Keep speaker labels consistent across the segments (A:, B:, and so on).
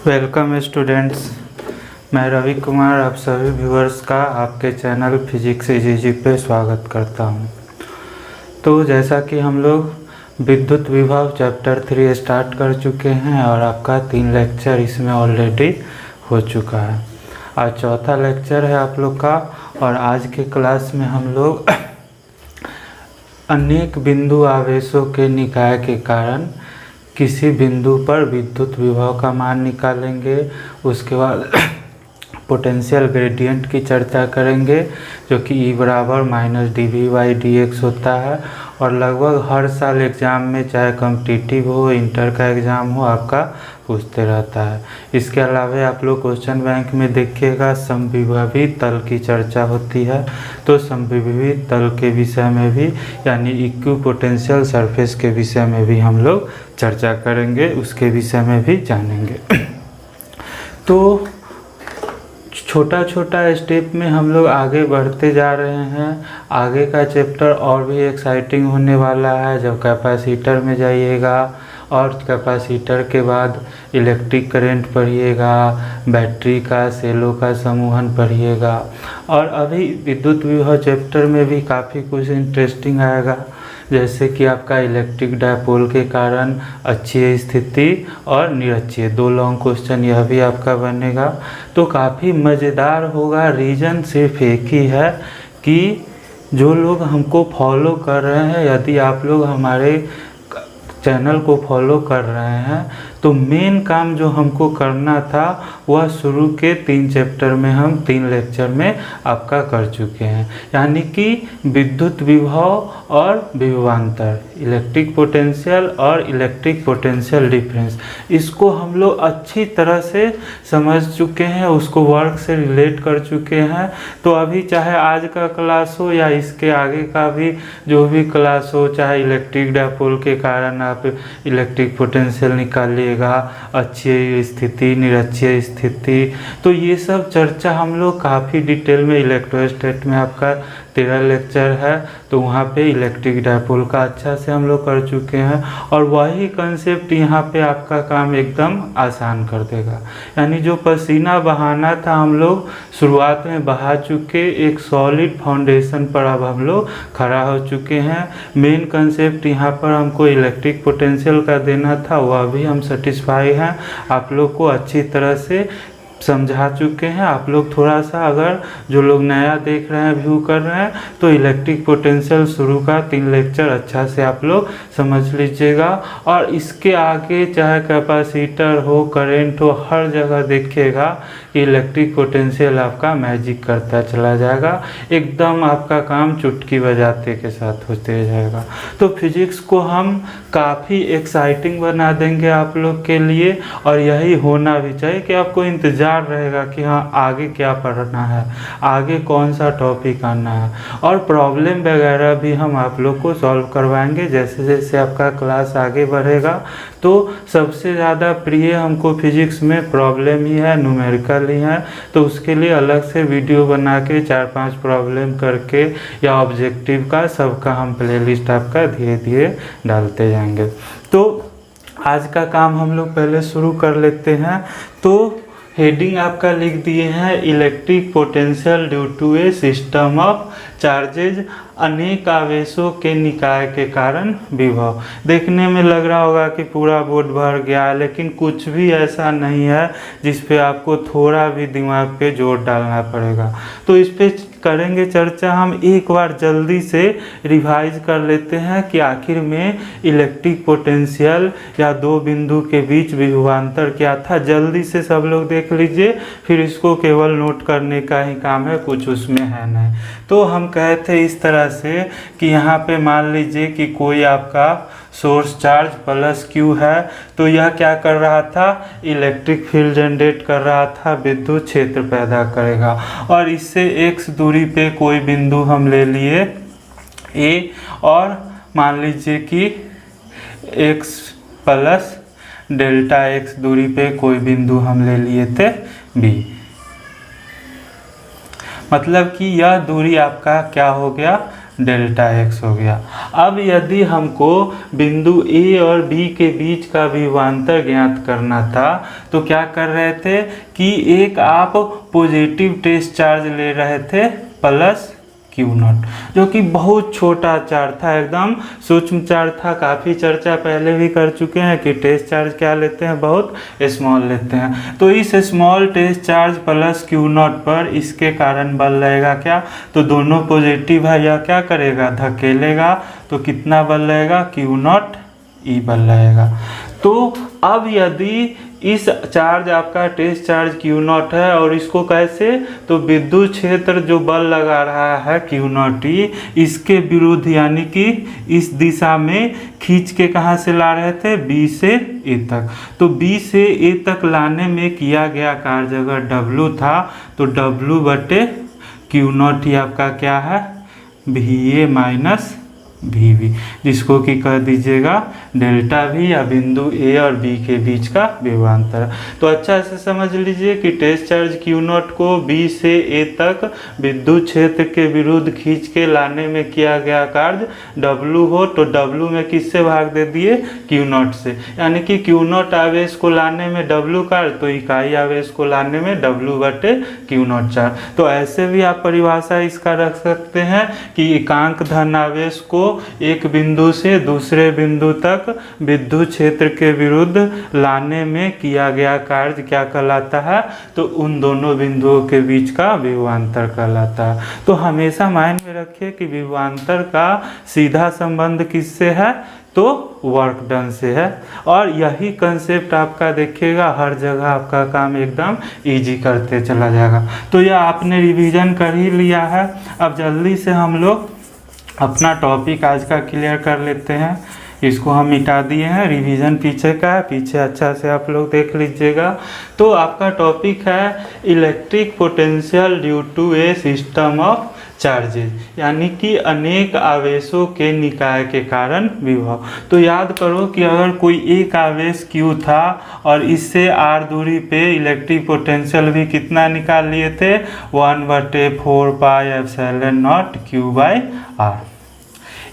A: Welcome students, मैं रवि कुमार आप सभी व्यूअर्स का आपके चैनल फिजिक्स इजी पे स्वागत करता हूं। तो जैसा कि हम लोग विद्युत विभव चैप्टर 3 स्टार्ट कर चुके हैं और आपका 3 लेक्चर इसमें ऑलरेडी हो चुका है। आज चौथा लेक्चर है आप लोग का और आज के क्लास में हम लोग अनेक बिंदु आवेशों के निकाय के कारण किसी बिंदु पर विद्युत विभव का मान निकालेंगे। उसके बाद पोटेंशियल ग्रेडियंट की चर्चा करेंगे जो कि E बराबर -dV/dx होता है और लगभग हर साल एग्ज़ाम में चाहे कॉम्पिटिटिव हो इंटर का एग्ज़ाम हो आपका पूछते रहता है। इसके अलावा आप लोग क्वेश्चन बैंक में देखिएगा समविभवी तल की चर्चा होती है, तो समविभवी तल के विषय में भी यानी इक्विपोटेंशियल सरफेस के विषय में भी हम लोग चर्चा करेंगे, उसके विषय में भी जानेंगे। तो छोटा छोटा स्टेप में हम लोग आगे बढ़ते जा रहे हैं। आगे का चैप्टर और भी एक्साइटिंग होने वाला है जब कैपेसिटर में जाइएगा और कैपेसिटर के बाद इलेक्ट्रिक करंट पढ़िएगा, बैटरी का सेलों का समूहन पढ़िएगा और अभी विद्युत विभव चैप्टर में भी काफ़ी कुछ इंटरेस्टिंग आएगा, जैसे कि आपका इलेक्ट्रिक डायपोल के कारण अक्षीय स्थिति और निरक्षीय 2 लॉन्ग क्वेश्चन यह भी आपका बनेगा। तो काफ़ी मज़ेदार होगा। रीज़न सिर्फ एक ही है कि जो लोग हमको फॉलो कर रहे हैं, यदि आप लोग हमारे चैनल को फॉलो कर रहे हैं तो मेन काम जो हमको करना था वह शुरू के 3 चैप्टर में हम 3 लेक्चर में आपका कर चुके हैं, यानी कि विद्युत विभव और विभवांतर, इलेक्ट्रिक पोटेंशियल और इलेक्ट्रिक पोटेंशियल डिफरेंस, इसको हम लोग अच्छी तरह से समझ चुके हैं, उसको वर्क से रिलेट कर चुके हैं। तो अभी चाहे आज का क्लास हो या इसके आगे का भी जो भी क्लास हो, चाहे इलेक्ट्रिक डायपोल के कारण आप इलेक्ट्रिक पोटेंशियल निकालिएगा, अक्षीय स्थिति, निरक्षीय स्थिति, तो ये सब चर्चा हम लोग काफ़ी डिटेल में इलेक्ट्रोस्टैट में आपका 13 लेक्चर है, तो वहाँ पे इलेक्ट्रिक डायपोल का अच्छा से हम लोग कर चुके हैं और वही कंसेप्ट यहाँ पे आपका काम एकदम आसान कर देगा। यानी जो पसीना बहाना था हम लोग शुरुआत में बहा चुके, एक सॉलिड फाउंडेशन पर अब हम लोग खड़ा हो चुके हैं। मेन कंसेप्ट यहाँ पर हमको इलेक्ट्रिक पोटेंशियल का देना था, वह भी हम सेटिस्फाई हैं, आप लोग को अच्छी तरह से समझा चुके हैं। आप लोग थोड़ा सा अगर जो लोग नया देख रहे हैं, व्यू कर रहे हैं, तो इलेक्ट्रिक पोटेंशियल शुरू का 3 लेक्चर अच्छा से आप लोग समझ लीजिएगा और इसके आगे चाहे कैपेसिटर हो, करंट हो, हर जगह देखिएगा कि इलेक्ट्रिक पोटेंशियल आपका मैजिक करता चला जाएगा, एकदम आपका काम चुटकी बजाते के साथ होते जाएगा। तो फिजिक्स को हम काफ़ी एक्साइटिंग बना देंगे आप लोग के लिए और यही होना भी चाहिए कि आपको इंतज़ार रहेगा कि हाँ आगे क्या पढ़ना है, आगे कौन सा टॉपिक आना है और प्रॉब्लम वगैरह भी हम आप लोग को सॉल्व करवाएंगे जैसे जैसे आपका क्लास आगे बढ़ेगा। तो सबसे ज़्यादा प्रिय हमको फिजिक्स में प्रॉब्लम ही है, न्यूमेरिकल ही है, तो उसके लिए अलग से वीडियो बना के 4-5 प्रॉब्लम करके या ऑब्जेक्टिव का सबका हम प्लेलिस्ट आपका धीरे धीरे डालते जाएंगे। तो आज का काम हम लोग पहले शुरू कर लेते हैं। तो हेडिंग आपका लिख दिए हैं electric potential due to a system of charges, अनेक आवेशों के निकाय के कारण विभव। देखने में लग रहा होगा कि पूरा बोर्ड भर गया है, लेकिन कुछ भी ऐसा नहीं है जिस पे आपको थोड़ा भी दिमाग पे जोर डालना पड़ेगा। तो इस पे करेंगे चर्चा। हम एक बार जल्दी से रिवाइज कर लेते हैं कि आखिर में इलेक्ट्रिक पोटेंशियल या 2 बिंदु के बीच विभवांतर क्या था। जल्दी से सब लोग देख लीजिए, फिर इसको केवल नोट करने का ही काम है, कुछ उसमें है नहीं। तो हम कहे थे इस तरह से कि यहाँ पे मान लीजिए कि कोई आपका सोर्स चार्ज +Q है, तो यह क्या कर रहा था, इलेक्ट्रिक फील्ड जनरेट कर रहा था, विद्युत क्षेत्र पैदा करेगा और इससे x दूरी पे कोई बिंदु हम ले लिए A और मान लीजिए कि x प्लस ΔX दूरी पे कोई बिंदु हम ले लिए थे B। मतलब कि यह दूरी आपका क्या हो गया, डेल्टा x हो गया। अब यदि हमको बिंदु A और B के बीच का विभवांतर ज्ञात करना था तो क्या कर रहे थे कि एक आप पॉजिटिव टेस्ट चार्ज ले रहे थे प्लस Q0, जो कि बहुत छोटा चार्ज था, एकदम सूक्ष्म चार्ज था। काफ़ी चर्चा पहले भी कर चुके हैं कि टेस्ट चार्ज क्या लेते हैं, बहुत स्मॉल लेते हैं। तो इस small test charge plus Q0 पर इसके कारण बल रहेगा क्या, तो दोनों पॉजिटिव है, यह क्या करेगा, धकेलेगा, तो कितना बल रहेगा, Q0 E बल रहेगा। तो अब यदि इस चार्ज आपका टेस्ट चार्ज Q0 है और इसको कैसे, तो विद्युत क्षेत्र जो बल लगा रहा है Q0 E, इसके विरुद्ध यानी कि इस दिशा में खींच के कहाँ से ला रहे थे, B से A तक। तो B से A तक लाने में किया गया कार्य अगर W था तो W बटे Q0 ही आपका क्या है, VA माइनस VB, जिसको कि कह दीजिएगा डेल्टा V या बिंदु A और B के बीच का विभवांतर। तो अच्छा से समझ लीजिए कि टेस्ट चार्ज Q0 को B से A तक विद्युत क्षेत्र के विरुद्ध खींच के लाने में किया गया कार्य W हो, तो W में किससे भाग दे दिए, Q0 से, यानी कि Q0 आवेश को लाने में W कार्य, तो इकाई आवेश को लाने में W बटे Q0 चार्ज। तो ऐसे भी आप परिभाषा इसका रख सकते हैं कि एकांक धन आवेश को एक बिंदु से दूसरे बिंदु तक विद्युत क्षेत्र के विरुद्ध लाने में किया गया कार्य क्या कहलाता है, तो उन दोनों बिंदुओं के बीच का विभवांतर कहलाता है। तो हमेशा माइंड में रखिए कि विभवांतर का सीधा संबंध किससे है, तो वर्क डन से है। और यही कंसेप्ट आपका देखिएगा हर जगह आपका काम एकदम इजी करते चला जाएगा। तो यह आपने रिवीजन कर ही लिया है। अब जल्दी से हम लोग अपना टॉपिक आज का क्लियर कर लेते हैं। इसको हम मिटा दिए हैं, रिवीजन पीछे का है, पीछे अच्छा से आप लोग देख लीजिएगा। तो आपका टॉपिक है electric potential due to a system of charges, यानी कि अनेक आवेशों के निकाय के कारण विभव। तो याद करो कि अगर कोई एक आवेश Q था और इससे R दूरी पे इलेक्ट्रिक पोटेंशियल भी कितना निकाल लिए थे, 1/4 पाई एप्सिलॉन नॉट Q/R,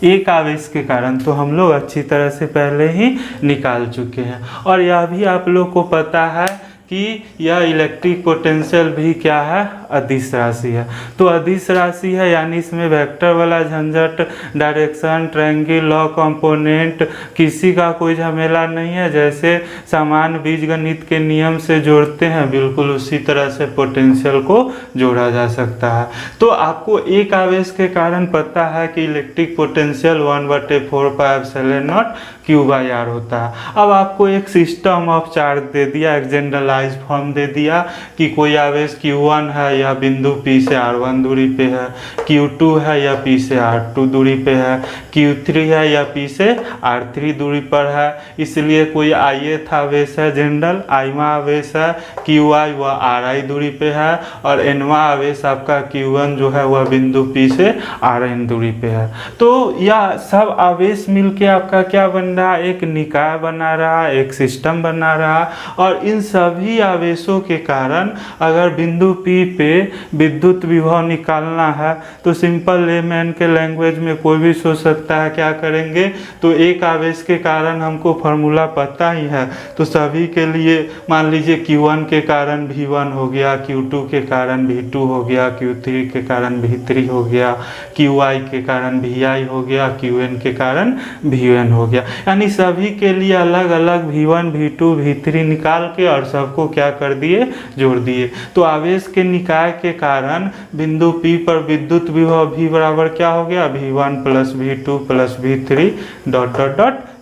A: एक आवेश के कारण। तो हम लोग अच्छी तरह से पहले ही निकाल चुके हैं। और यह भी आप लोग को पता है कि यह इलेक्ट्रिक पोटेंशियल भी क्या है, अदिश राशि है। तो अदिश राशि है यानी इसमें वेक्टर वाला झंझट, डायरेक्शन, ट्रायंगल, लॉ कंपोनेंट, किसी का कोई झमेला नहीं है। जैसे समान बीजगणित के नियम से जोड़ते हैं, बिल्कुल उसी तरह से पोटेंशियल को जोड़ा जा सकता है। तो आपको एक आवेश के कारण पता है कि electric potential 1/4 pi epsilon not Q/R होता है। अब आपको एक सिस्टम ऑफ चार्ज दे दिया, एक जनरलाइज फॉर्म दे दिया कि कोई आवेश Q1 है या बिंदु P से R1 दूरी पे है, Q2 है या P से R2 दूरी पे है, Q3 है या P से R3 दूरी पर है। इसलिए कोई ith आवेश है जनरल, iवां आवेश है QI वह RI दूरी पे है, और nवां आवेश आपका Q1 जो है वह बिंदु P से Rn दूरी पे है। तो यह सब आवेश मिलके आपका क्या बन रहा, एक निकाय बना रहा, एक सिस्टम बना रहा। और इन सभी आवेशों के कारण अगर बिंदु P पे विद्युत विभव निकालना है तो सिंपल लेमैन के लैंग्वेज में कोई भी सोच सकता है क्या करेंगे, तो एक आवेश के कारण हमको फार्मूला पता ही है, तो सभी के लिए मान लीजिए Q1 के कारण V1 हो गया, Q2 के कारण V2 हो गया, Q3 के कारण V3 हो गया, QI के कारण VI हो गया, QN के कारण VN हो गया। यानी सभी के लिए अलग अलग V1 V2 V3 निकाल के और सबको क्या कर दिए, जोड़ दिए। तो आवेश के निकाय के कारण बिंदु P पर विद्युत विभव V बराबर क्या हो गया, V1 + V2 + V3 ...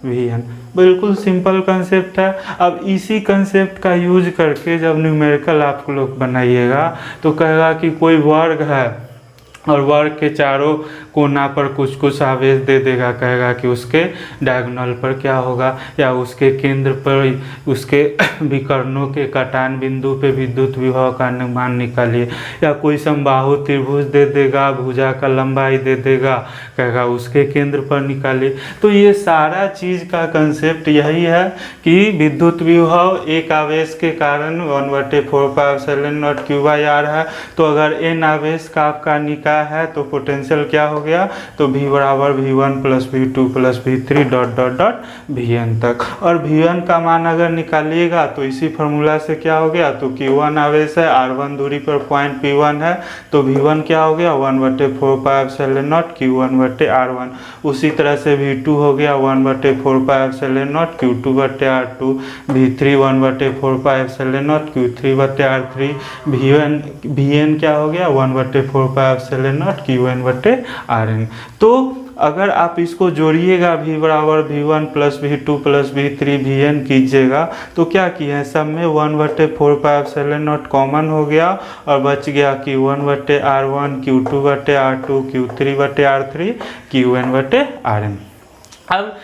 A: Vn। बिल्कुल सिंपल कंसेप्ट है। अब इसी कंसेप्ट का यूज करके जब न्यूमेरिकल आप लोग बनाइएगा तो कहेगा कि कोई वर्ग है और वर्ग के चारों कोना पर कुछ कुछ आवेश दे देगा, कहेगा कि उसके डायगोनल पर क्या होगा, या उसके केंद्र पर उसके विकर्णों के कटान बिंदु पे विद्युत विभव का अनुमान निकालिए, या कोई समबाहु त्रिभुज दे देगा, भुजा का लंबाई दे देगा, कहेगा उसके केंद्र पर निकालिए। तो ये सारा चीज़ का कंसेप्ट यही है कि विद्युत विभव एक आवेश के कारण 1/4 पाई एप्सिलॉन नॉट Q/R है। तो अगर n आवेश का आपका निकाय निकाय है तो पोटेंशियल क्या हो गया, तो V बराबर V1 plus V2 plus V3 dot dot dot Vn तक। और Vn का मान अगर निकालिएगा तो इसी फार्मूला से क्या हो गया, तो Q1 आवेश है, R1 दूरी पर पॉइंट P1 है, तो V1 क्या हो गया 1/4πε0 Q1/R1। उसी तरह से V2 हो गया 1/4πε0 Q2/R2, V3 1/4πε0 Q3/R3, Vn क्या हो गया 1/4πε0 Qn/Rn। तो अगर आप इसको जोड़िएगा V बराबर V1 plus V2 plus V3 Vn कीजिएगा तो क्या किए हैं, सब में 1/4πε0 कॉमन हो गया और बच गया Q1/R1 Q2/R2 Q3/R3 Qn/Rn। अब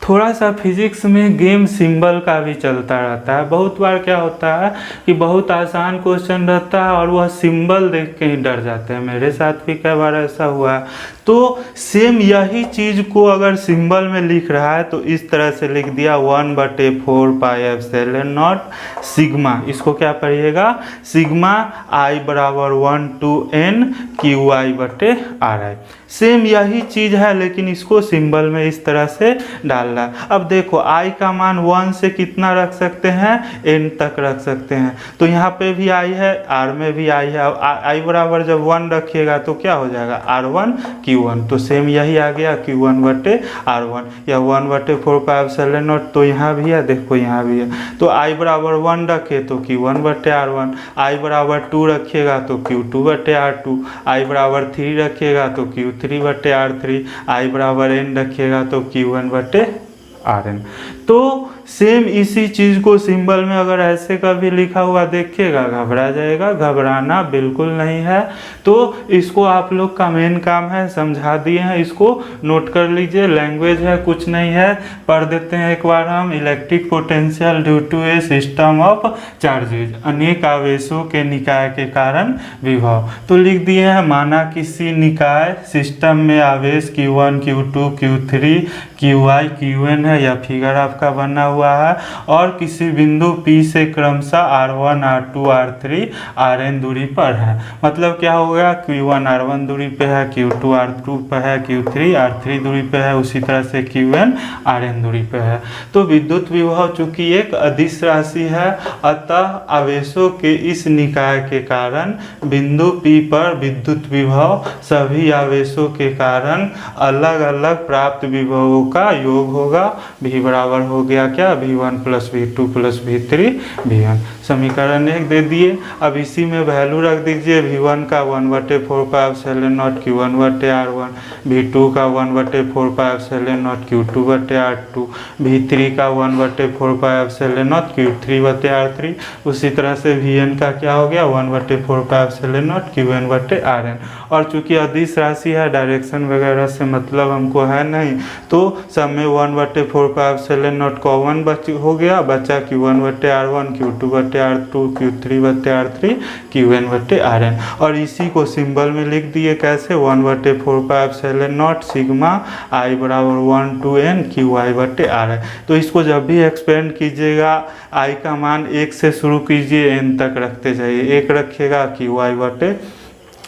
A: थोड़ा सा फिजिक्स में गेम सिंबल का भी चलता रहता है। बहुत बार क्या होता है कि बहुत आसान क्वेश्चन रहता है और वह सिंबल देख के ही डर जाते हैं, मेरे साथ भी कई बार ऐसा हुआ है। तो सेम यही चीज़ को अगर सिंबल में लिख रहा है तो इस तरह से लिख दिया 1/4πε0 सिग्मा, इसको क्या पढ़िएगा सिग्मा I बराबर 1 to n QI/RI। सेम यही चीज़ है लेकिन इसको सिंबल में इस तरह से डालना है। अब देखो I का मान 1 से कितना रख सकते हैं, n तक रख सकते हैं, तो यहाँ पे भी I है, R में भी I है। I बराबर जब 1 रखिएगा तो क्या हो जाएगा R1 Q1, तो सेम यही आ गया Q1/R1 या 1/4πε0, तो यहाँ भी है, देखो यहाँ भी है। तो I बराबर 1 रखे तो Q1/R1, I बराबर 2 रखिएगा तो Q2/R2, I बराबर 3 रखिएगा तो Q3/R3, I बराबर n रखिएगा तो Q1/Rn। तो सेम इसी चीज़ को सिंबल में अगर ऐसे का भी लिखा हुआ देखिएगा घबरा जाएगा, घबराना बिल्कुल नहीं है। तो इसको आप लोग का मेन काम है, समझा दिए हैं, इसको नोट कर लीजिए। लैंग्वेज है, कुछ नहीं है, पढ़ देते हैं एक बार हम। Electric potential due to a system of charges, अनेक आवेशों के निकाय के कारण विभव। तो लिख दिए हैं, माना किसी निकाय सिस्टम में आवेश Q1 Q2 Q3 QI Qn है, या फिगर आपका बना हुआ है, और किसी बिंदु P से क्रमशः R1 R2 R3 Rn दूरी पर है। मतलब क्या होगा, Q1 R1 दूरी पे है, Q2 R2 पे है, Q3 R3 दूरी पे है, उसी तरह से Qn Rn दूरी पे है। तो विद्युत विभव चूंकि एक अदिश राशि है, अतः आवेशों के इस निकाय के कारण बिंदु P पर विद्युत विभव सभी आवेशों के कारण अलग अलग प्राप्त विभवों का योग होगा। V बराबर हो गया क्या, V1 plus V2 plus V3 Vn। समीकरण 1 दे दिए। अब इसी में वैल्यू रख दीजिए, V1 का 1/4πε0 Q1/R1, V2 का 1/4πε0 Q2/R2, V3 का 1/4πε0 Q3/R3। उसी तरह से Vn का क्या हो गया 1/4πε0 Qn/Rn। और चूंकि अदिश राशि है, डायरेक्शन वगैरह से मतलब हमको है नहीं, तो सब में 1/4πε0 कॉमन हो गया, बचा Q1/R1 Q2/R2 Q3/R3 Qn/Rn। और इसी को सिंबल में लिख दिए कैसे, 1/4πε0 सिग्मा I बराबर 1 to n QI/RI। तो इसको जब भी एक्सपेंड कीजिएगा I का मान 1 से शुरू कीजिए, n तक रखते जाइए। 1 रखिएगा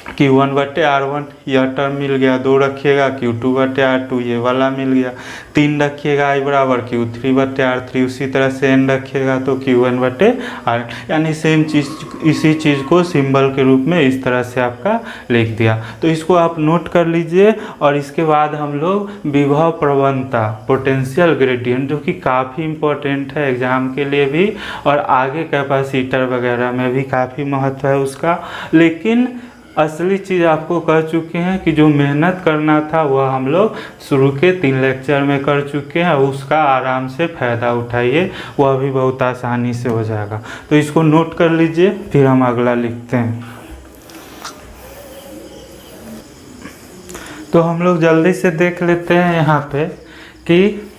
A: Q1/R1 यह टर्म मिल गया, 2 रखिएगा Q2/R2 ये वाला मिल गया, 3 रखिएगा I बराबर Q3/R3, उसी तरह से n रखिएगा तो Qn/Rn। यानी सेम चीज़, इसी चीज़ को सिंबल के रूप में इस तरह से आपका लिख दिया। तो इसको आप नोट कर लीजिए। और इसके बाद हम लोग विभव प्रवणता, पोटेंशियल ग्रेडियंट, जो कि काफ़ी इम्पोर्टेंट है एग्जाम के लिए भी, और आगे कैपेसिटर वगैरह में भी काफ़ी महत्व है उसका। लेकिन असली चीज़ आपको कह चुके हैं कि जो मेहनत करना था वह हम लोग शुरू के 3 लेक्चर में कर चुके हैं, उसका आराम से फ़ायदा उठाइए, वह भी बहुत आसानी से हो जाएगा। तो इसको नोट कर लीजिए, फिर हम अगला लिखते हैं। तो हम लोग जल्दी से देख लेते हैं यहाँ पे कि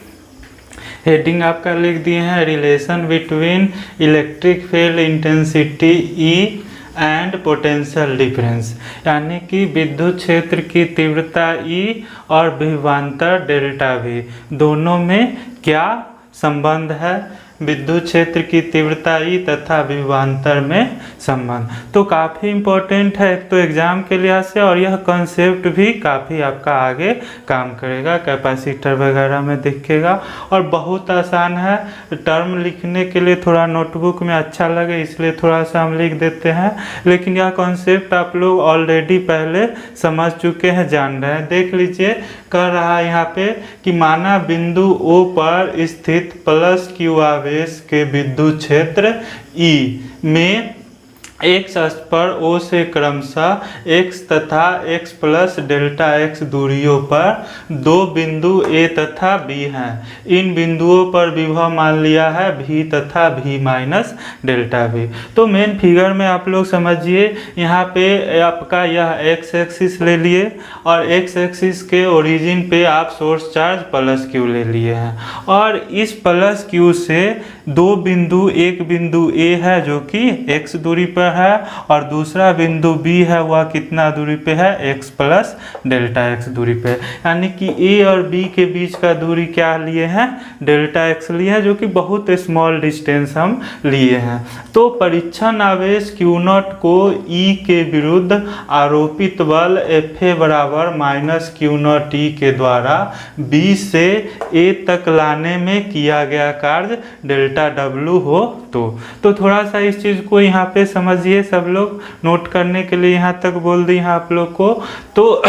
A: हेडिंग आपका लिख दिए हैं, relation between electric field intensity E and potential difference, यानी कि विद्युत क्षेत्र की तीव्रता E और विभवांतर डेल्टा V दोनों में क्या संबंध है, विद्युत क्षेत्र की तीव्रता ई तथा विभवांतर में संबंध। तो काफ़ी इम्पोर्टेंट है एक तो एग्जाम के लिहाज से, और यह कॉन्सेप्ट भी काफ़ी आपका आगे काम करेगा, कैपेसिटर वगैरह में दिखेगा और बहुत आसान है। टर्म लिखने के लिए थोड़ा नोटबुक में अच्छा लगे इसलिए थोड़ा सा हम लिख देते हैं, लेकिन यह कॉन्सेप्ट आप लोग ऑलरेडी पहले समझ चुके हैं, जान रहे हैं। देख लीजिए, कह रहा है यहाँ पे कि माना बिंदु O पर स्थित प्लस Q आवेश के विद्युत क्षेत्र E में x अक्ष पर O से क्रमशः x तथा x प्लस डेल्टा x दूरियों पर दो बिंदु A तथा B हैं। इन बिंदुओं पर विभव मान लिया है V तथा V माइनस डेल्टा V। तो मेन फिगर में आप लोग समझिए, यहाँ पे आपका यह x एक्सिस ले लिए और x एक्सिस के ओरिजिन पे आप सोर्स चार्ज प्लस Q ले लिए हैं, और इस प्लस Q से दो बिंदु, एक बिंदु A है जो कि x दूरी पर है और दूसरा बिंदु B है, वह कितना दूरी पे है, x प्लस डेल्टा x दूरी पे। यानी कि A और B के बीच का दूरी क्या लिए हैं, डेल्टा x लिए हैं, जो कि बहुत स्मॉल डिस्टेंस हम लिए हैं। तो परीक्षण आवेश Q0 को E के विरुद्ध आरोपित बल Fa बराबर माइनस Q0 E के द्वारा B से A तक लाने में किया गया कार्य डेल्टा W हो। तो थोड़ा सा इस चीज़ को यहाँ पे समझिए, सब लोग नोट करने के लिए यहाँ तक बोल दी हैं आप लोग को। तो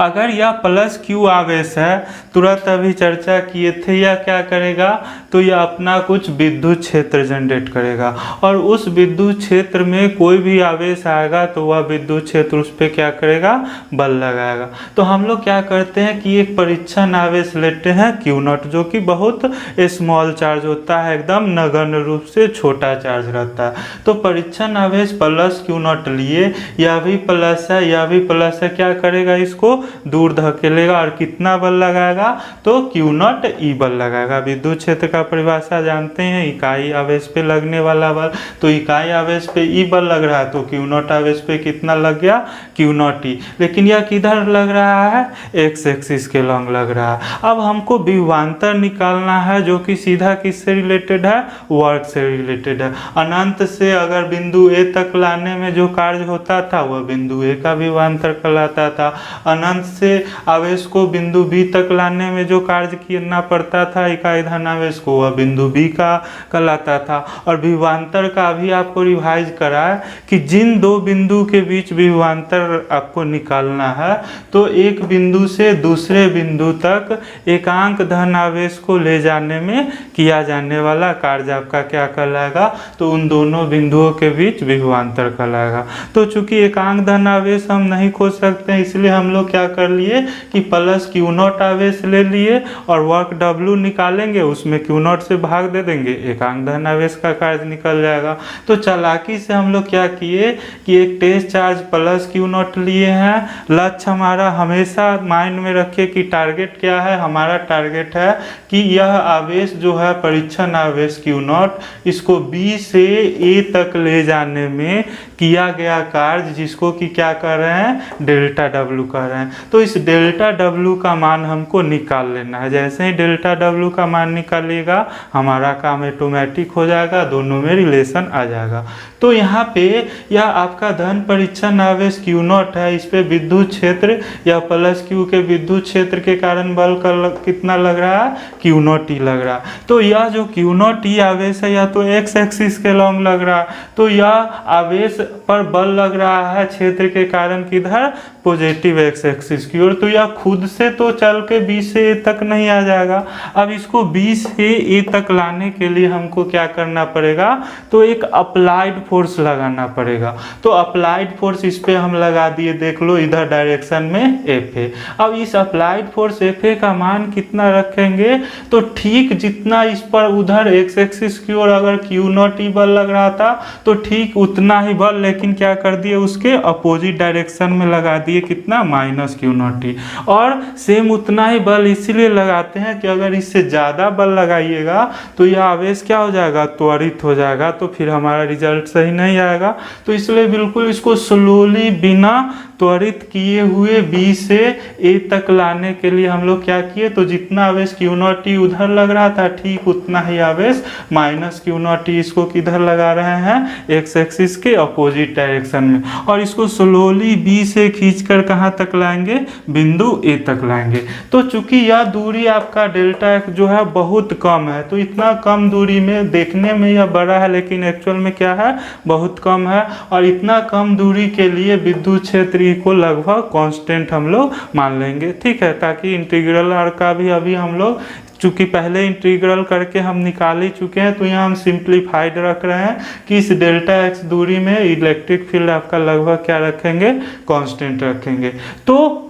A: अगर यह प्लस Q आवेश है, तुरंत अभी चर्चा किए थे, यह क्या करेगा, तो यह अपना कुछ विद्युत क्षेत्र जनरेट करेगा और उस विद्युत क्षेत्र में कोई भी आवेश आएगा तो वह विद्युत क्षेत्र उस पर क्या करेगा, बल लगाएगा। तो हम लोग क्या करते हैं कि एक परीक्षण आवेश लेते हैं Q0, जो कि बहुत स्मॉल चार्ज होता है, एकदम नगण्य रूप से छोटा चार्ज रहता है। तो परीक्षण आवेश प्लस Q0 लिए, यह भी प्लस है, यह भी प्लस है, क्या करेगा, इसको दूर धकेलेगा और कितना बल लगाएगा, तो Q0 E बल लगाएगा। विद्युत क्षेत्र का परिभाषा जानते हैं, इकाई आवेश पे लगने वाला बल। तो इकाई आवेश पे E बल लग रहा है तो Q0 आवेश पे कितना लग गया, Q0 E। लेकिन यह किधर लग रहा है, x एक्सिस के लॉन्ग लग रहा है। अब हमको विभवांतर निकालना है, जो कि सीधा किससे रिलेटेड है, वर्क से रिलेटेड है। अनंत से अगर बिंदु A तक लाने में जो कार्य होता था वह बिंदु A का विभवांतर कहलाता था। अनंत से आवेश को बिंदु B तक लाने में जो कार्य करना पड़ता था इकाई धन आवेश को, वह बिंदु B का कहलाता था। और विभवांतर का भी आपको रिवाइज करा है कि जिन दो बिंदु के बीच विभवांतर आपको निकालना है, तो एक बिंदु से दूसरे बिंदु तक एकांक धन आवेश को ले जाने में किया जाने वाला कार्य आपका क्या कहलाएगा, तो उन दोनों बिंदुओं के बीच विभवांतर कहलाएगा। तो चूंकि एकांक धन आवेश हम नहीं खोज सकते हैं, इसलिए हम लोग क्या कर लिए कि प्लस Q0 आवेश ले लिए और वर्क W निकालेंगे, उसमें Q0 से भाग दे देंगे, एकांक धन आवेश का कार्य निकल जाएगा। तो चालाकी से हम लोग क्या किए कि एक टेस्ट चार्ज प्लस Q0 लिए हैं। लक्ष्य हमारा हमेशा माइंड में रखिए कि टारगेट क्या है, हमारा टारगेट है कि यह आवेश जो है परीक्षण आवेश Q0, इसको B से A तक ले जाने में किया गया कार्य, जिसको कि क्या कर रहे हैं, डेल्टा W कर रहे हैं। तो इस डेल्टा W का मान हमको निकाल लेना है। जैसे ही डेल्टा W का मान निकालिएगा हमारा काम ऑटोमेटिक हो जाएगा, दोनों में रिलेशन आ जाएगा। तो यहाँ पे यह आपका धन परीक्षण आवेश Q0 है, इस पे विद्युत क्षेत्र या प्लस Q के विद्युत क्षेत्र के कारण बल का कितना लग रहा है, Q0 E लग रहा है। तो यह जो Q0 E आवेश है या तो x एक्सिस के लॉन्ग लग रहा है, तो यह आवेश पर बल लग रहा है क्षेत्र के कारण किधर, पॉजिटिव x एक्सिस की ओर। तो यह खुद से तो चल के B से A तक नहीं आ जाएगा। अब इसको B से A तक लाने के लिए हमको क्या करना पड़ेगा, तो एक अप्लाइड फोर्स लगाना पड़ेगा। तो अप्लाइड फोर्स इस पे हम लगा दिए, देख लो इधर डायरेक्शन में Fa। अब इस अप्लाइड फोर्स Fa का मान कितना रखेंगे, तो ठीक जितना इस पर उधर x एक्सिस की ओर अगर Q0 E बल लग रहा था तो ठीक उतना ही बल, लेकिन क्या कर दिए, उसके अपोजिट डायरेक्शन में लगा दिए, कितना, माइनस क्यू नॉट टी। और सेम उतना ही बल इसीलिए लगाते हैं कि अगर इससे ज़्यादा बल लगाइएगा तो यह आवेश क्या हो जाएगा, त्वरित हो जाएगा, तो फिर हमारा रिजल्ट सही नहीं आएगा। तो इसलिए बिल्कुल इसको स्लोली बिना त्वरित किए हुए बी से ए तक लाने के लिए हम लोग क्या किए, तो जितना आवेश क्यू नॉट टी उधर लग रहा था ठीक उतना ही आवेश माइनस क्यू नॉट टी इसको किधर लगा रहे हैं, एक्स एक्सिस के अपोजिट डायरेक्शन में, और इसको स्लोली बी से खींचकर कहाँ तक लाएंगे, बिंदु ए तक लाएंगे। तो चूंकि यह दूरी आपका डेल्टा एक्स जो है बहुत कम है, तो इतना कम दूरी में देखने में यह बड़ा है लेकिन एक्चुअल में क्या है, बहुत कम है। और इतना कम दूरी के लिए विद्युत क्षेत्र को लगभग कांस्टेंट हम लोग मान लेंगे, ठीक है, ताकि इंटीग्रल आर का भी अभी हम लोग चूंकि पहले इंटीग्रल करके हम निकाल ही चुके हैं, तो यहाँ हम सिंप्लीफाइड रख रहे हैं कि इस डेल्टा एक्स दूरी में इलेक्ट्रिक फील्ड आपका लगभग क्या रखेंगे, कांस्टेंट रखेंगे। तो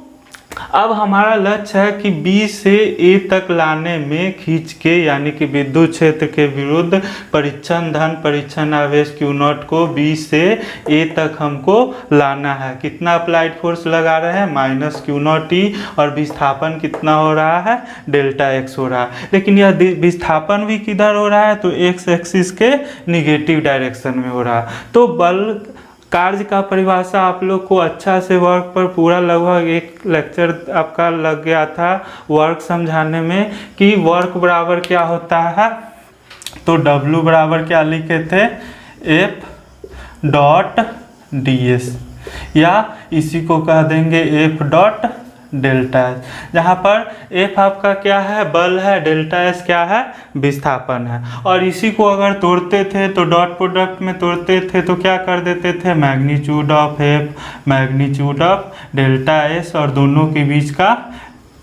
A: अब हमारा लक्ष्य है कि B से A तक लाने में खींच के, यानी कि विद्युत क्षेत्र के विरुद्ध परीक्षण धन परीक्षण आवेश Q नॉट को B से A तक हमको लाना है। कितना अप्लाइड फोर्स लगा रहे हैं, माइनस क्यू नॉट टी, और विस्थापन कितना हो रहा है, डेल्टा एक्स हो रहा है। लेकिन यह विस्थापन भी किधर हो रहा है, तो एक्स एक्सिस के निगेटिव डायरेक्शन में हो रहा है। तो बल कार्य का परिभाषा आप लोग को अच्छा से वर्क पर पूरा लगभग एक लेक्चर आपका लग गया था वर्क समझाने में कि वर्क बराबर क्या होता है। तो W बराबर क्या लिखे थे, F डॉट ds, या इसी को कह देंगे F डॉट डेल्टा एस, जहाँ पर F आपका क्या है, बल है, डेल्टा एस क्या है, विस्थापन है। और इसी को अगर तोड़ते थे तो डॉट प्रोडक्ट में तोड़ते थे तो क्या कर देते थे, magnitude of F magnitude of delta S, और दोनों के बीच का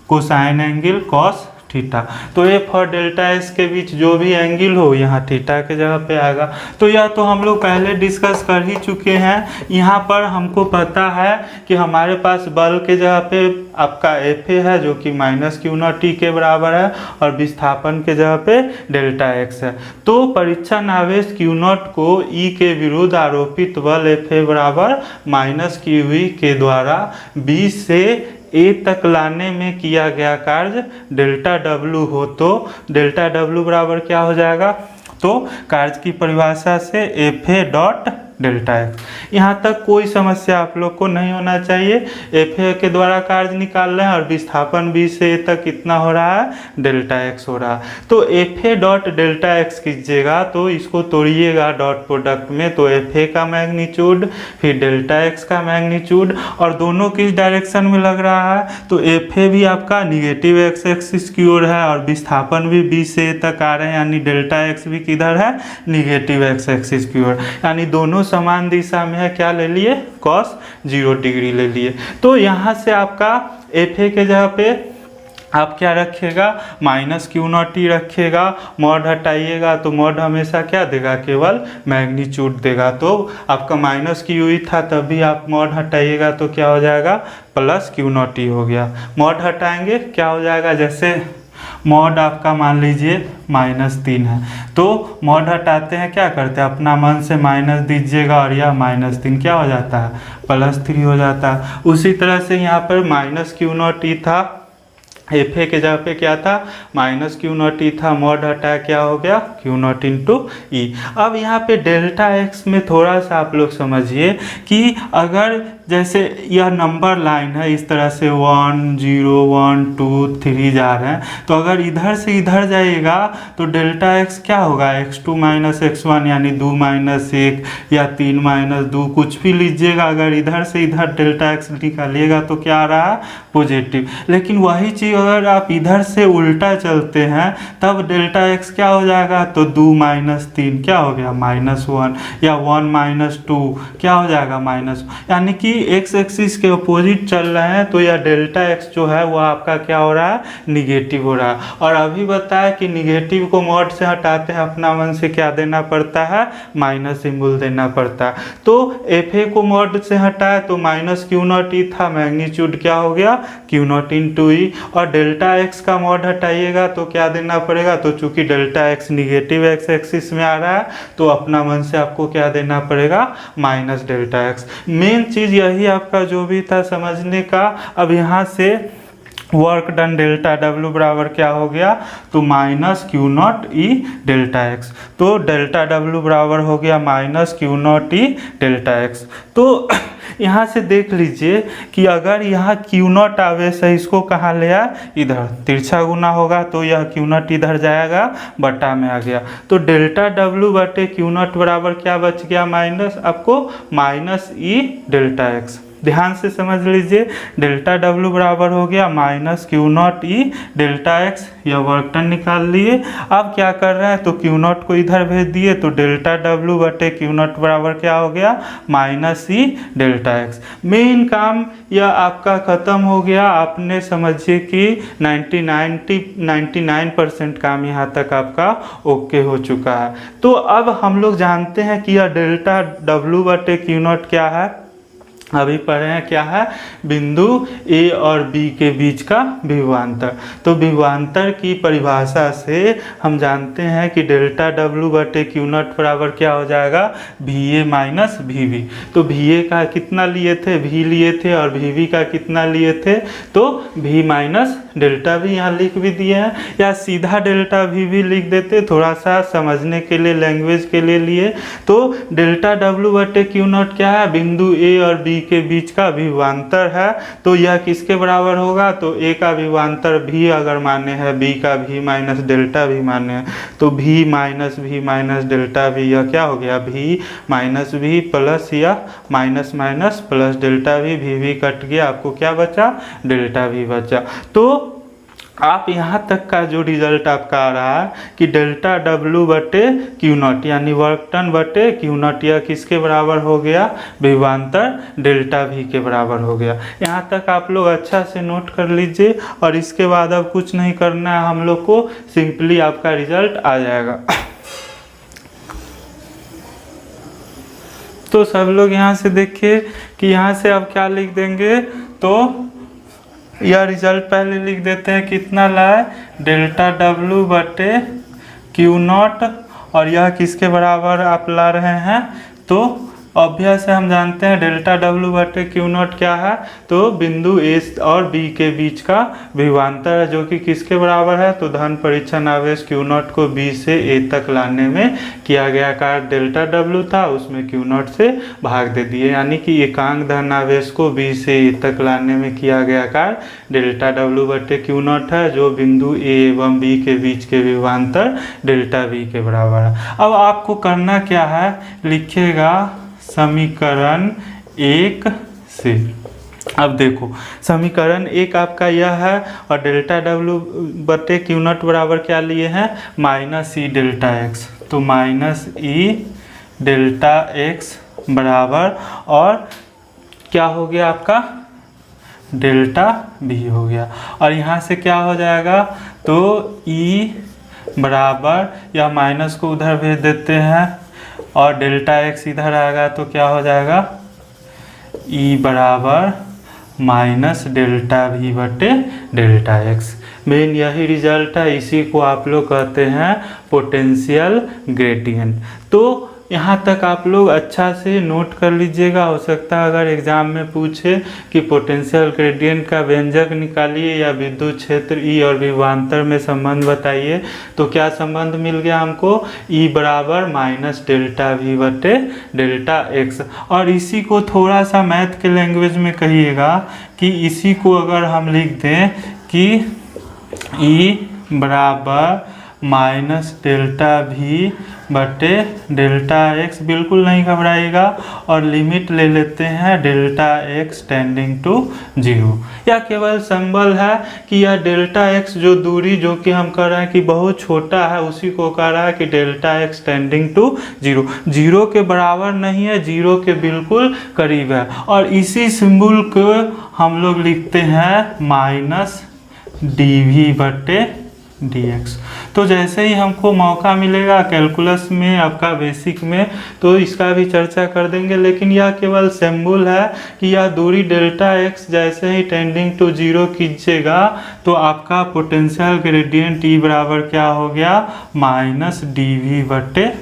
A: कोसाइन एंगल कॉस थीटा। तो F और डेल्टा एस के बीच जो भी एंगल हो यहाँ थीटा के जगह पे आएगा। तो यह तो हम लोग पहले डिस्कस कर ही चुके हैं। यहाँ पर हमको पता है कि हमारे पास बल के जगह पे आपका Fa है जो कि माइनस क्यू नॉट टी के बराबर है, और विस्थापन के जगह पे डेल्टा एक्स है। तो परीक्षण आवेश क्यू नॉट को E के विरुद्ध आरोपित बल Fa बराबर माइनस क्यू ई के द्वारा B से ए तक लाने में किया गया कार्य डेल्टा W हो, तो डेल्टा W बराबर क्या हो जाएगा, तो कार्य की परिभाषा से Fa डॉट डेल्टा एक्स। यहाँ तक कोई समस्या आप लोग को नहीं होना चाहिए। Fa के द्वारा कार्य निकाल रहे हैं और विस्थापन B से A तक कितना हो रहा है, डेल्टा एक्स हो रहा है। तो Fa डॉट डेल्टा एक्स कीजिएगा तो इसको तोड़िएगा डॉट प्रोडक्ट में, तो Fa का मैग्नीट्यूड फिर डेल्टा एक्स का मैग्नीट्यूड, और दोनों किस डायरेक्शन में लग रहा है, तो Fa भी आपका निगेटिव एक्स एक्सिस की ओर है और विस्थापन भी B से A तक आ रहे हैं, यानी डेल्टा एक्स भी किधर है, निगेटिव एक्स एक्सिस की ओर, यानी दोनों समान दिशा में है। क्या ले लिए, कॉस 0 डिग्री ले लिए। तो यहाँ से आपका Fa के जगह पे आप क्या रखिएगा, माइनस क्यू नॉट टी रखिएगा, मॉड हटाइएगा तो मॉड हमेशा क्या देगा, केवल मैग्नीट्यूड देगा। तो आपका माइनस क्यू ई था तभी आप मॉड हटाइएगा तो क्या हो जाएगा, प्लस क्यू नॉट टी हो गया। मॉड हटाएंगे क्या हो जाएगा, जैसे मॉड आपका मान लीजिए -3 है, तो मॉड हटाते हैं क्या करते हैं, अपना मन से माइनस दीजिएगा और यह -3 क्या हो जाता है, +3 हो जाता है। उसी तरह से यहाँ पर माइनस क्यू नॉट टी था, Fa के जगह पे क्या था, माइनस क्यू नॉट टी था, मॉड हटाया क्या हो गया, क्यू नॉट इंटू ई। अब यहाँ पे डेल्टा एक्स में थोड़ा सा आप लोग समझिए कि अगर जैसे यह नंबर लाइन है इस तरह से 1 0 1 2 3 जा रहे हैं, तो अगर इधर से इधर जाइएगा तो डेल्टा एक्स क्या होगा, x2 माइनस x1 यानी 2 माइनस 1 या 3 माइनस 2 कुछ भी लीजिएगा। अगर इधर से इधर डेल्टा एक्स निकालिएगा तो क्या आ रहा है, पॉजिटिव। लेकिन वही चीज़ अगर आप इधर से उल्टा चलते हैं तब डेल्टा एक्स क्या हो जाएगा, तो 2 माइनस 3 क्या हो गया, -1, या 1 माइनस 2 क्या हो जाएगा, -, यानी कि एक्स एक्सिस के अपोजिट चल रहे हैं। तो यह डेल्टा एक्स जो है वो आपका क्या हो रहा है, निगेटिव हो रहा है। और अभी बताया कि निगेटिव को मॉड से हटाते हैं अपना मन से क्या देना पड़ता है, माइनस सिंबल देना पड़ता है। तो Fa को मॉड से हटाए तो माइनस क्यू नॉट ई था, मैग्नीट्यूड क्या हो गया, क्यू नॉट इंटू ई, और और डेल्टा एक्स का मॉड हटाइएगा तो क्या देना पड़ेगा, तो चूंकि delta x negative x axis में आ रहा है तो अपना मन से आपको क्या देना पड़ेगा, माइनस डेल्टा एक्स। मेन चीज़ यही आपका जो भी था समझने का। अब यहाँ से वर्क डन डेल्टा डब्ल्यू बराबर क्या हो गया, तो minus Q not E delta x. तो डेल्टा डब्ल्यू बराबर हो गया minus Q not E delta x. तो यहाँ से देख लीजिए कि अगर यहाँ क्यू नॉट आवेश है, इसको कहाँ ले आया, इधर तिरछा गुना होगा तो यह क्यू नॉट इधर जाएगा, बटा में आ गया। तो डेल्टा डब्ल्यू बटे क्यू नॉट बराबर क्या बच गया, माइनस आपको माइनस ई डेल्टा एक्स। ध्यान से समझ लीजिए, डेल्टा डब्ल्यू बराबर हो गया minus Q not E delta x. यह वर्क डन निकाल लिए। अब क्या कर रहे हैं, तो क्यू नॉट को इधर भेज दिए, तो डेल्टा डब्ल्यू बटे क्यू नॉट बराबर क्या हो गया, माइनस ई डेल्टा एक्स। मेन काम यह आपका ख़त्म हो गया। आपने समझिए कि 99% काम यहाँ तक आपका ओके हो चुका है। तो अब हम लोग जानते हैं कि यह डेल्टा डब्ल्यू बटे क्यू नॉट क्या है, अभी पढ़े हैं क्या है, बिंदु ए और बी के बीच का विभवांतर। तो विभवांतर की परिभाषा से हम जानते हैं कि डेल्टा डब्ल्यू बटे क्यू नॉट बराबर क्या हो जाएगा, V A minus V B. तो वी ए का कितना लिए थे, वी लिए थे, और वी बी का कितना लिए थे, तो वी माइनस डेल्टा वी यहाँ लिख भी दिए हैं, या सीधा डेल्टा वी भी लिख देते, थोड़ा सा समझने के लिए, लैंग्वेज के लिए लिए। तो डेल्टा डब्ल्यू बटे क्यू नॉट क्या है, बिंदु ए और बी के बीच का विभवांतर है। तो यह किसके बराबर होगा, तो ए का विभवांतर भी अगर माने हैं, बी का भी माइनस डेल्टा भी माने हैं, तो भी माइनस डेल्टा भी, यह क्या हो गया, भी माइनस भी प्लस या माइनस माइनस प्लस डेल्टा भी कट गया, आपको क्या बचा, डेल्टा भी बचा। तो आप यहाँ तक का जो रिजल्ट आपका आ रहा है कि डेल्टा डब्ल्यू बटे क्यू नॉट यानी वर्क टन बटे क्यू नॉट, यह किसके बराबर हो गया, विभवांतर डेल्टा भी के बराबर हो गया। यहाँ तक आप लोग अच्छा से नोट कर लीजिए, और इसके बाद अब कुछ नहीं करना है हम लोग को, सिंपली आपका रिजल्ट आ जाएगा। तो सब लोग यहाँ से देखिए कि यहाँ से अब क्या लिख देंगे, तो यह रिजल्ट पहले लिख देते हैं, कितना लाए, डेल्टा डब्ल्यू बटे क्यू नॉट, और यह किसके बराबर आप ला रहे हैं, तो ऑब्वियस से हम जानते हैं डेल्टा डब्ल्यू बटे क्यू नॉट क्या है, तो बिंदु ए और बी के बीच का विभवांतर है, जो कि किसके बराबर है, तो धन परीक्षण आवेश क्यू नॉट को बी से ए तक लाने में किया गया कार्य डेल्टा डब्ल्यू था, उसमें क्यू नॉट से भाग दे दिए, यानी कि एकांक धन आवेश को बी से ए तक लाने में किया गया कार्य डेल्टा डब्ल्यू बटे क्यू नॉट है, जो बिंदु ए एवं बी के बीच के विभवांतर डेल्टा बी के बराबर है। अब आपको करना क्या है, लिखिएगा समीकरण 1 से। अब देखो समीकरण 1 आपका यह है, और डेल्टा डब्ल्यू बटे क्यू नॉट बराबर क्या लिए हैं, माइनस ई डेल्टा एक्स। तो माइनस ई डेल्टा एक्स बराबर, और क्या हो गया आपका, डेल्टा भी हो गया। और यहाँ से क्या हो जाएगा, तो ई बराबर, या माइनस को उधर भेज देते हैं, और डेल्टा एक्स इधर आएगा, तो क्या हो जाएगा, ई बराबर माइनस डेल्टा भी बटे डेल्टा एक्स। मेन यही रिजल्ट है, इसी को आप लोग कहते हैं पोटेंशियल ग्रेडियंट। तो यहाँ तक आप लोग अच्छा से नोट कर लीजिएगा। हो सकता है अगर एग्जाम में पूछे कि पोटेंशियल ग्रेडियंट का व्यंजक निकालिए या विद्युत क्षेत्र ई और विभवांतर में संबंध बताइए, तो क्या संबंध मिल गया हमको, ई बराबर माइनस डेल्टा वी बटे डेल्टा एक्स। और इसी को थोड़ा सा मैथ के लैंग्वेज में कहिएगा कि इसी को अगर हम लिख दें कि ई बराबर माइनस डेल्टा भी बटे डेल्टा एक्स, बिल्कुल नहीं घबराइएगा, और लिमिट ले लेते हैं डेल्टा एक्स टेंडिंग टू 0। यह केवल सिंबल है कि यह डेल्टा एक्स जो दूरी जो कि हम कह रहे हैं कि बहुत छोटा है, उसी को कह रहा है कि डेल्टा एक्स टेंडिंग टू 0। 0 के बराबर नहीं है, 0 के बिल्कुल करीब है, और इसी सिंबल को हम लोग लिखते हैं माइनस डी वी बटे dx। तो जैसे ही हमको मौका मिलेगा कैलकुलस में आपका बेसिक में तो इसका भी चर्चा कर देंगे, लेकिन यह केवल सिंबल है कि यह दूरी डेल्टा x जैसे ही टेंडिंग टू 0 खींचेगा तो आपका पोटेंशियल ग्रेडियंट E बराबर क्या हो गया, माइनस dV/dx।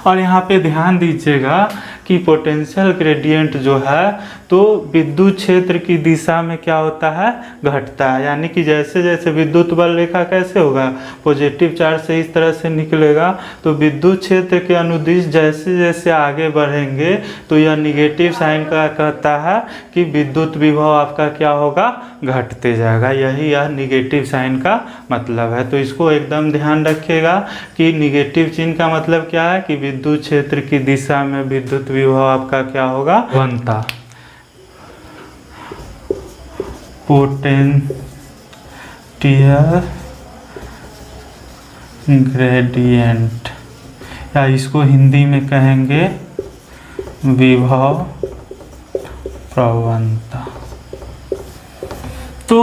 A: और यहाँ पे ध्यान दीजिएगा कि पोटेंशियल ग्रेडियंट जो है तो विद्युत क्षेत्र की दिशा में क्या होता है, घटता है। यानी कि जैसे जैसे विद्युत बल रेखा कैसे होगा, पॉजिटिव चार्ज से इस तरह से निकलेगा, तो विद्युत क्षेत्र के अनुदिश जैसे जैसे आगे बढ़ेंगे तो यह निगेटिव साइन का कहता है कि विद्युत विभव आपका क्या होगा, घटते जाएगा। यही यह निगेटिव साइन का मतलब है। तो इसको एकदम ध्यान रखिएगा कि निगेटिव चिन्ह का मतलब क्या है कि विद्युत क्षेत्र की दिशा में विद्युत विभव आपका क्या होगा, बनता। पोटेंशियल ग्रेडियंट, या इसको हिंदी में कहेंगे विभव प्रवणता। तो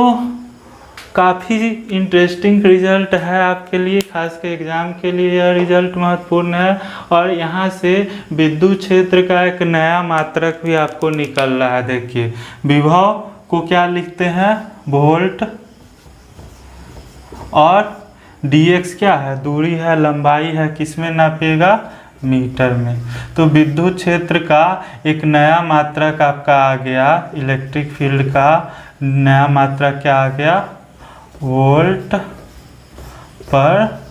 A: काफ़ी इंटरेस्टिंग रिजल्ट है आपके लिए, खास के एग्ज़ाम के लिए यह रिजल्ट महत्वपूर्ण है। और यहाँ से विद्युत क्षेत्र का एक नया मात्रक भी आपको निकल रहा है। देखिए विभव को क्या लिखते हैं, वोल्ट, और dx क्या है, दूरी है, लंबाई है, किस में नापिएगा, मीटर में। तो विद्युत क्षेत्र का एक नया मात्रक आपका आ गया, इलेक्ट्रिक फील्ड का नया मात्रक क्या आ गया, वोल्ट पर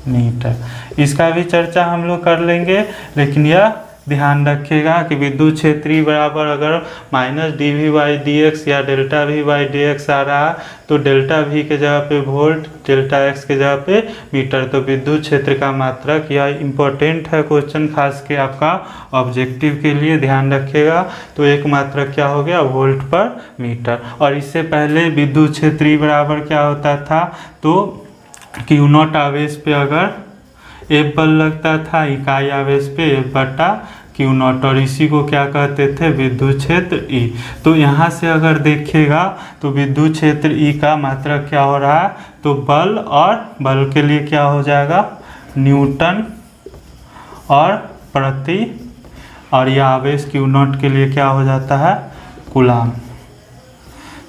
A: मीटर। इसका भी चर्चा हम लोग कर लेंगे, लेकिन यह ध्यान रखिएगा कि विद्युत क्षेत्र बराबर अगर माइनस dV/dx या डेल्टा V/dx आ रहा है तो डेल्टा V के जगह पे वोल्ट, डेल्टा x के जगह पे मीटर। तो विद्युत क्षेत्र का मात्रक यह इम्पोर्टेंट है क्वेश्चन, खास के आपका ऑब्जेक्टिव के लिए ध्यान रखिएगा। तो एक मात्रक क्या हो गया, वोल्ट पर मीटर। और इससे पहले विद्युत क्षेत्र बराबर क्या होता था, तो Q0 आवेश पे अगर F बल लगता था, इकाई आवेश पे F/Q0, और इसी को क्या कहते थे, विद्युत क्षेत्र E। तो यहाँ से अगर देखिएगा तो विद्युत क्षेत्र E का मात्रक क्या हो रहा है, तो बल, और बल के लिए क्या हो जाएगा, न्यूटन और प्रति, और यह आवेश Q0 के लिए क्या हो जाता है, कूलाम।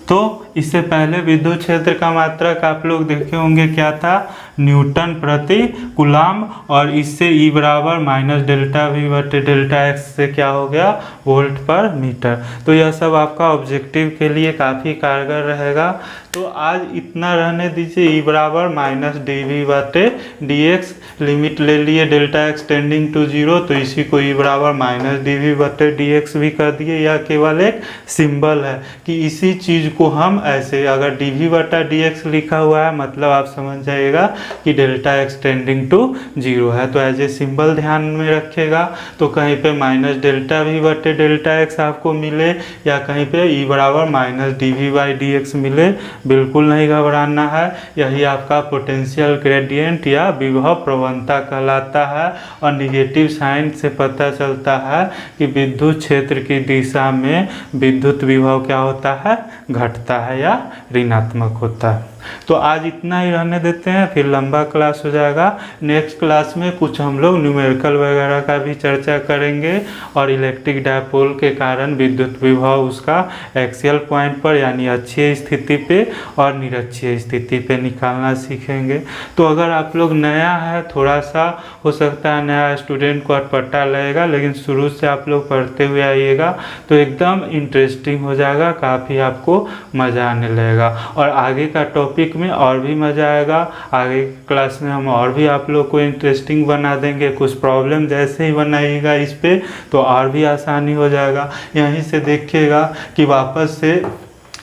A: तो इससे पहले विद्युत क्षेत्र का मात्रक आप लोग देखे होंगे क्या था, न्यूटन प्रति कूलाम, और इससे E बराबर माइनस डेल्टा V/डेल्टा x से क्या हो गया, वोल्ट पर मीटर। तो यह सब आपका ऑब्जेक्टिव के लिए काफ़ी कारगर रहेगा। तो आज इतना रहने दीजिए। E बराबर माइनस dV/dx, लिमिट ले लिए डेल्टा x टेंडिंग टू 0, तो इसी को E बराबर माइनस dV/dx भी कर दिए। यह केवल एक सिंबल है कि इसी चीज़ को हम ऐसे, अगर dV/dx लिखा हुआ है मतलब आप समझ जाइएगा कि डेल्टा x टेंडिंग टू 0 है। तो एज ए सिंबल ध्यान में रखिएगा। तो कहीं पे माइनस डेल्टा V/डेल्टा x आपको मिले या कहीं पे E बराबर माइनस dV/dx मिले, बिल्कुल नहीं घबराना है। यही आपका पोटेंशियल ग्रेडियंट या विभव प्रवणता कहलाता है। और निगेटिव साइन से पता चलता है कि विद्युत क्षेत्र की दिशा में विद्युत विभव क्या होता है, घटता है या ऋणात्मक होता है। तो आज इतना ही रहने देते हैं, फिर लंबा क्लास हो जाएगा। नेक्स्ट क्लास में कुछ हम लोग न्यूमेरिकल वगैरह का भी चर्चा करेंगे, और इलेक्ट्रिक डायपोल के कारण विद्युत विभव उसका एक्सियल पॉइंट पर यानी अक्षीय स्थिति पे और निरक्षीय स्थिति पे निकालना सीखेंगे। तो अगर आप लोग नया है, थोड़ा सा हो सकता है नया स्टूडेंट को अटपटा लगेगा, लेकिन शुरू से आप लोग पढ़ते हुए आइएगा तो एकदम इंटरेस्टिंग हो जाएगा, काफ़ी आपको मज़ा आने लगेगा। और आगे का टॉपिक में और भी मज़ा आएगा। आगे क्लास में हम और भी आप लोग को इंटरेस्टिंग बना देंगे। कुछ प्रॉब्लम जैसे ही बनाइएगा इस पे तो और भी आसानी हो जाएगा। यहीं से देखिएगा कि वापस से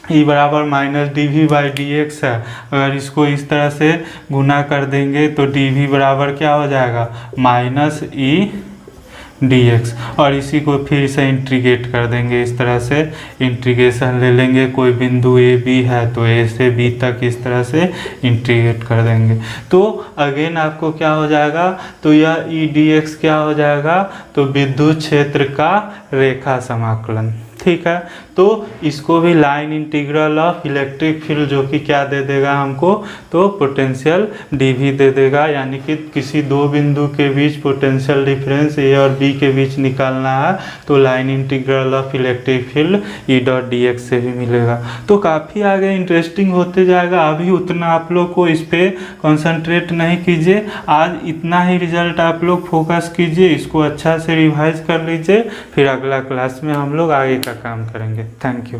A: E बराबर माइनस dV/dx है। अगर इसको इस तरह से गुना कर देंगे तो dV बराबर क्या हो जाएगा, माइनस E/dx, और इसी को फिर से इंटीग्रेट कर देंगे। इस तरह से इंटीग्रेशन ले लेंगे। कोई बिंदु A B है तो A से B तक इस तरह से इंटीग्रेट कर देंगे। तो अगेन आपको क्या हो जाएगा, तो यह E/dx क्या हो जाएगा, तो विद्युत क्षेत्र का रेखा समाकलन। ठीक है। तो इसको भी line integral of electric field जो कि क्या दे देगा हमको, तो पोटेंशियल dV दे देगा। यानी कि किसी दो बिंदु के बीच पोटेंशियल डिफरेंस A और B के बीच निकालना है तो line integral of electric field E dot dx से भी मिलेगा। तो काफ़ी आगे इंटरेस्टिंग होते जाएगा। अभी उतना आप लोग को इस पर कॉन्सेंट्रेट नहीं कीजिए, आज इतना ही रिजल्ट आप लोग फोकस कीजिए, इसको अच्छा से रिवाइज कर लीजिए, फिर अगला क्लास में हम लोग आगे का काम करेंगे। Thank you.